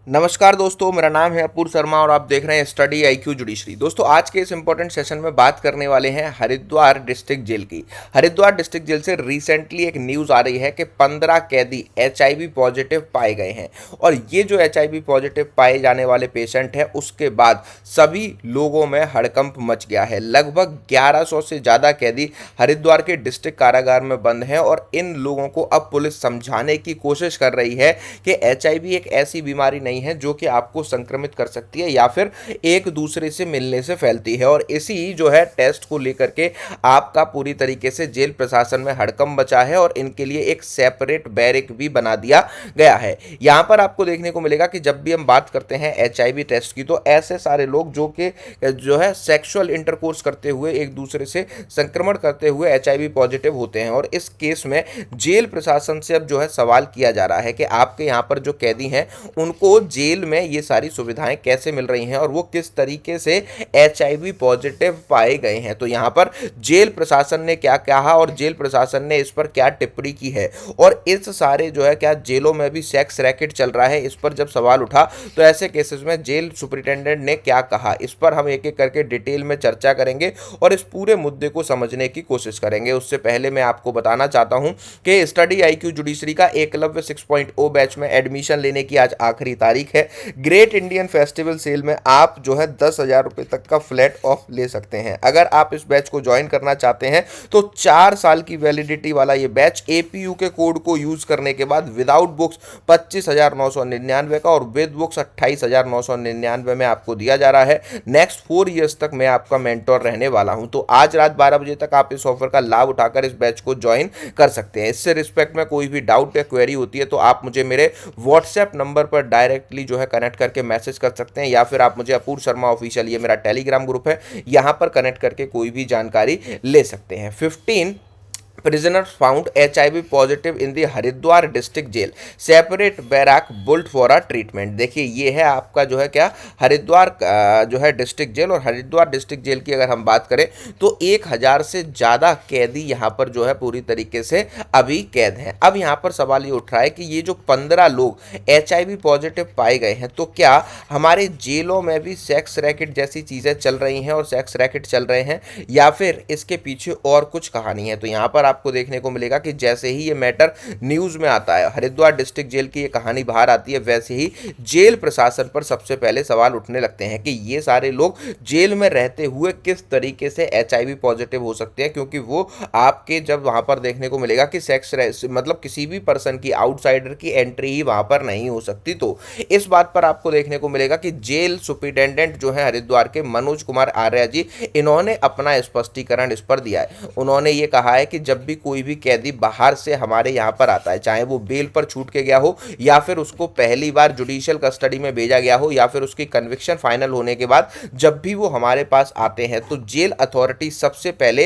नमस्कार दोस्तों, मेरा नाम है अपूर शर्मा और आप देख रहे हैं स्टडी आईक्यू जुडिशरी। दोस्तों, आज के इस इंपॉर्टेंट सेशन में बात करने वाले हैं हरिद्वार डिस्ट्रिक्ट जेल की। हरिद्वार डिस्ट्रिक्ट जेल से रिसेंटली एक न्यूज़ आ रही है कि 15 कैदी एचआईवी पॉजिटिव पाए गए हैं और ये जो एचआईवी पॉजिटिव पाए जाने वाले पेशेंट है उसके बाद सभी लोगों में हड़कंप मच गया है। लगभग 1100 से ज़्यादा कैदी हरिद्वार के डिस्ट्रिक्ट कारागार में बंद हैं और इन लोगों को अब पुलिस समझाने की कोशिश कर रही है कि एचआईवी एक ऐसी बीमारी नहीं है जो कि आपको संक्रमित कर सकती है या फिर एक दूसरे से मिलने से फैलती है। और इसी जो है टेस्ट को लेकर के आपका पूरी तरीके से जेल प्रशासन में हड़कंप बचा है और इनके लिए एक सेपरेट बैरिक भी बना दिया गया है। यहां पर आपको देखने को मिलेगा कि जब भी हम बात करते हैं एचआईवी टेस्ट की, तो ऐसे सारे लोग जो है सेक्सुअल इंटरकोर्स करते हुए एक दूसरे से संक्रमण करते हुए एचआईवी पॉजिटिव होते हैं। और इस केस में जेल प्रशासन से अब जो है सवाल किया जा रहा है कि आपके यहाँ पर जो कैदी हैं उनको जेल में ये सारी सुविधाएं कैसे मिल रही हैं और वो किस तरीके से एचआईवी पॉजिटिव पाए गए हैं। तो यहाँ पर जेल प्रशासन ने क्या कहा और जेल प्रशासन ने इस पर क्या टिप्पणी की है और इस सारे जो है क्या जेलों में भी सेक्स रैकेट चल रहा है, इस पर जब सवाल उठा तो ऐसे केसेस में जेल सुपरिटेंडेंट ने क्या कहा, इस पर हम एक एक करके डिटेल में चर्चा करेंगे और इस पूरे मुद्दे को समझने की कोशिश करेंगे। उससे पहले मैं आपको बताना चाहता हूं कि स्टडी आईक्यू जुडिशरी का एकलव्य 6.0 बैच में एडमिशन लेने की आज आखिरी तारीख है। ग्रेट इंडियन फेस्टिवल सेल में आप जो है 10,000 रुपये तक का फ्लैट ऑफ ले सकते हैं। अगर आप इस बैच को ज्वाइन करना चाहते हैं तो 4 साल की वैलिडिटी वाला ये बैच एपीयू के कोड को यूज करने के बाद विदाउट बुक्स 25,999 का और विद बुक्स 28,999 में आपको दिया जा रहा है। नेक्स्ट 4 ईयर्स तक मैं आपका मेंटोर रहने वाला हूं। तो आज रात 12 बजे तक आप इस ऑफर का लाभ उठाकर इस बैच को ज्वाइन कर सकते हैं। इससे रिस्पेक्ट में कोई भी डाउट या क्वेरी होती है तो आप मुझे मेरे व्हाट्सएप नंबर पर डायरेक्टली जो है कनेक्ट करके मैसेज कर सकते हैं या फिर आप मुझे अपूर शर्मा ऑफिशियल, ये मेरा टेलीग्राम ग्रुप है, यहां पर कनेक्ट करके कोई भी जानकारी ले सकते हैं। 15 prisoners found HIV positive in the Haridwar district jail, separate barrack built for a treatment. देखिए ये है आपका जो है क्या हरिद्वार जो है डिस्ट्रिक्ट जेल। और हरिद्वार डिस्ट्रिक्ट जेल की अगर हम बात करें तो 1000 से ज़्यादा कैदी यहाँ पर जो है पूरी तरीके से अभी कैद हैं। अब यहाँ पर सवाल ये उठ रहा है कि ये जो 15 लोग HIV पॉजिटिव पाए गए हैं तो क्या हमारे जेलों में भी सेक्स रैकेट जैसी चीज़ें चल रही हैं और सेक्स रैकेट चल रहे हैं या फिर इसके पीछे और कुछ कहानी है। तो यहाँ पर आपको देखने को मिलेगा कि जैसे ही ये मैटर न्यूज़ में आता है, हरिद्वार डिस्ट्रिक्ट जेल की ये कहानी बाहर आती है, वैसे ही जेल प्रशासन पर सबसे पहले सवाल उठने लगते हैं कि ये सारे लोग जेल में रहते हुए किस तरीके से एचआईवी पॉजिटिव हो सकते हैं, क्योंकि वो आपके जब वहां पर देखने को मिलेगा कि सेक्स मतलब किसी भी पर्सन की आउटसाइडर की एंट्री ही वहां पर नहीं हो सकती। तो इस बात पर आपको देखने को मिलेगा कि जेल सुपरिटेंडेंट जो है हरिद्वार के मनोज कुमार आर्या जी, इन्होंने अपना स्पष्टीकरण इस पर दिया है। उन्होंने ये कहा है कि जब भी कोई भी कैदी बाहर से हमारे यहाँ पर आता है, चाहे वो बेल पर छूट के गया हो या फिर उसको पहली बार जुडिशियल कस्टडी में भेजा गया हो या फिर उसकी कन्विक्शन फाइनल होने के बाद जब भी वो हमारे पास आते हैं तो जेल अथॉरिटी सबसे पहले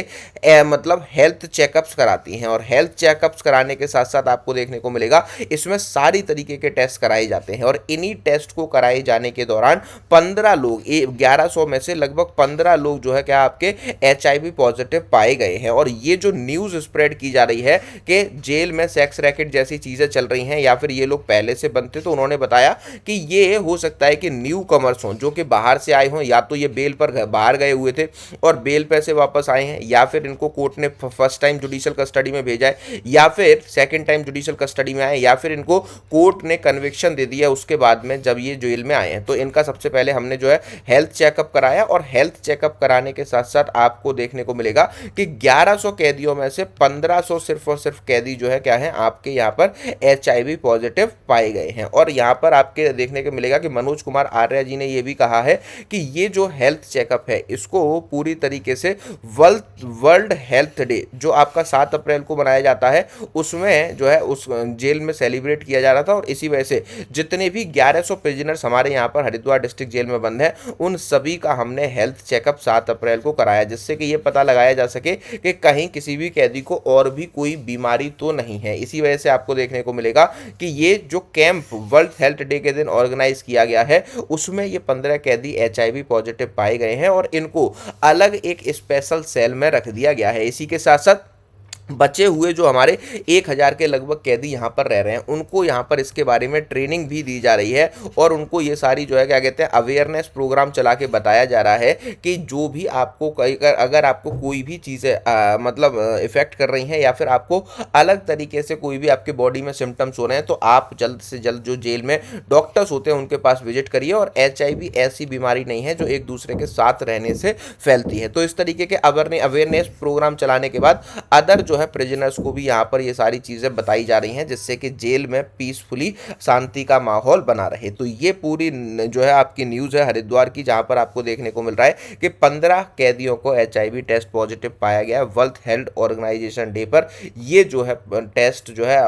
मतलब हेल्थ चेकअप्स कराती हैं। और हेल्थ चेकअप्स कराने के साथ साथ आपको देखने को मिलेगा इसमें सारी तरीके के टेस्ट कराए जाते हैं और इन्हीं टेस्ट को कराए जाने के दौरान 15 लोग 1100 में से लगभग 15 लोग जो है क्या आपके एचआईवी पॉजिटिव पाए गए हैं। और ये जो न्यूज़ स्प्रेड की जा रही है कि जेल में सेक्स रैकेट जैसी चीज़ें चल रही हैं या फिर ये लोग पहले से बनते, तो उन्होंने बताया कि ये हो सकता है कि न्यू कमर्स हों जो कि बाहर से आए हों, या तो ये बेल पर बाहर गए हुए थे और बेल पे से वापस आए हैं, या फिर इनको कोर्ट ने फर्स्ट टाइम जुडिशियल कस्टडी में भेजा है, या फिर सेकेंड टाइम जुडिशियल कस्टडी में आए, या फिर इनको कोर्ट ने कन्विक्शन दे दिया उसके बाद में जब ये जेल में आए हैं। तो इनका सबसे पहले हमने जो है हेल्थ चेकअप कराया और हेल्थ चेकअप कराने के साथ साथ आपको देखने को मिलेगा कि 1100 कैदियों में से 1500 सिर्फ और सिर्फ कैदी जो है क्या है आपके यहाँ पर एचआईवी पॉजिटिव पाए गए हैं। और यहाँ पर आपके देखने को मिलेगा कि मनोज कुमार आर्या जी ने यह भी कहा है कि ये जो हेल्थ चेकअप है इसको पूरी तरीके से वर्ल्ड हेल्थ डे जो आपका 7 अप्रैल को मनाया जाता है उसमें जो है उस जेल में सेलिब्रेट किया जा रहा था। और इसी वजह से जितने भी 1100 प्रिजनर्स हमारे यहाँ पर हरिद्वार डिस्ट्रिक्ट जेल में बंद हैं उन सभी का हमने हेल्थ चेकअप 7 अप्रैल को कराया, जिससे कि ये पता लगाया जा सके कि कहीं किसी भी कैदी को और भी कोई बीमारी तो नहीं है। इसी वजह से आपको देखने को मिलेगा कि ये जो कैंप वर्ल्ड हेल्थ डे के दिन ऑर्गेनाइज किया गया है उसमें ये 15 कैदी एचआईवी पॉजिटिव पाए गए हैं और इनको अलग एक स्पेशल सेल में रख दिया गया है। इसी के साथ साथ बचे हुए जो हमारे 1000 के लगभग कैदी यहाँ पर रह रहे हैं, उनको यहाँ पर इसके बारे में ट्रेनिंग भी दी जा रही है और उनको ये सारी जो है क्या कहते हैं अवेयरनेस प्रोग्राम चला के बताया जा रहा है कि जो भी आपको अगर आपको कोई भी चीज़ें मतलब इफेक्ट कर रही हैं या फिर आपको अलग तरीके से कोई भी आपके बॉडी में सिम्टम्स हो रहे हैं, तो आप जल्द से जल्द जो जेल में डॉक्टर्स होते हैं उनके पास विजिट करिए। और HIV ऐसी बीमारी नहीं है जो एक दूसरे के साथ रहने से फैलती है। तो इस तरीके के अवेयरनेस प्रोग्राम चलाने के बाद अदर जो है प्रिजनर्स को भी यहाँ पर ये सारी चीज़ें बताई जा रही हैं, जिससे कि जेल में पीसफुली शांति का माहौल बना रहे। तो ये पूरी जो है आपकी न्यूज़ है हरिद्वार की, जहाँ पर आपको देखने को मिल रहा है कि 15 कैदियों को HIV टेस्ट पॉजिटिव पाया गया है। वर्ल्ड हेल्थ ऑर्गेनाइजेशन डे पर ये जो है टेस्ट जो है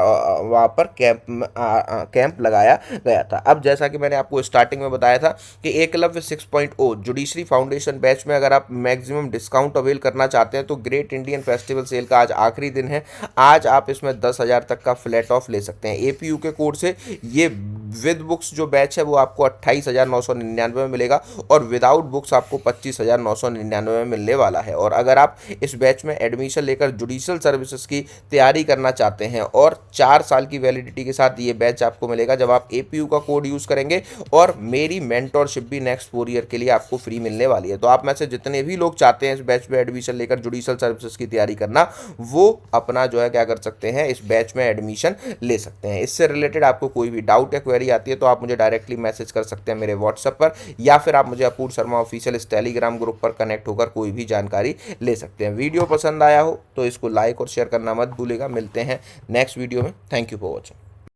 वहाँ पर कैंप लगाया गया था। अब जैसा कि मैंने आपको स्टार्टिंग में बताया था कि एकलव्य 6.0 जुडिशरी फाउंडेशन बैच में अगर आप मैक्सिमम डिस्काउंट अवेल करना चाहते हैं तो ग्रेट इंडियन फेस्टिवल सेल का आज आखिरी दिन है। आज आप इसमें 10,000 तक का फ्लैट ऑफ ले सकते हैं। APU के कोड से ये विद बुक्स जो बैच है वो आपको 28,999 में मिलेगा और विदाउट बुक्स आपको 25,999 में मिलने वाला है। और अगर आप इस बैच में एडमिशन लेकर जुडिशल सर्विसेज की तैयारी करना चाहते हैं और 4 साल की वैलिडिटी के साथ ये बैच आपको मिलेगा जब आप APU का कोड यूज़ करेंगे, और मेरी मेंटरशिप भी नेक्स्ट 4 ईयर के लिए आपको फ्री मिलने वाली है। तो आप में से जितने भी लोग चाहते हैं इस बैच में एडमिशन लेकर जुडिशल सर्विसेज की तैयारी करना, वो अपना जो है क्या कर सकते हैं, इस बैच में एडमिशन ले सकते हैं। इससे रिलेटेड आपको कोई भी डाउट या क्वेरी आती है तो आप मुझे डायरेक्टली मैसेज कर सकते हैं मेरे व्हाट्सएप पर, या फिर आप मुझे अपूर्व शर्मा ऑफिशियल इस टेलीग्राम ग्रुप पर कनेक्ट होकर कोई भी जानकारी ले सकते हैं। वीडियो पसंद आया हो तो इसको लाइक और शेयर करना मत भूलिएगा। मिलते हैं नेक्स्ट वीडियो में। Thank you for watching.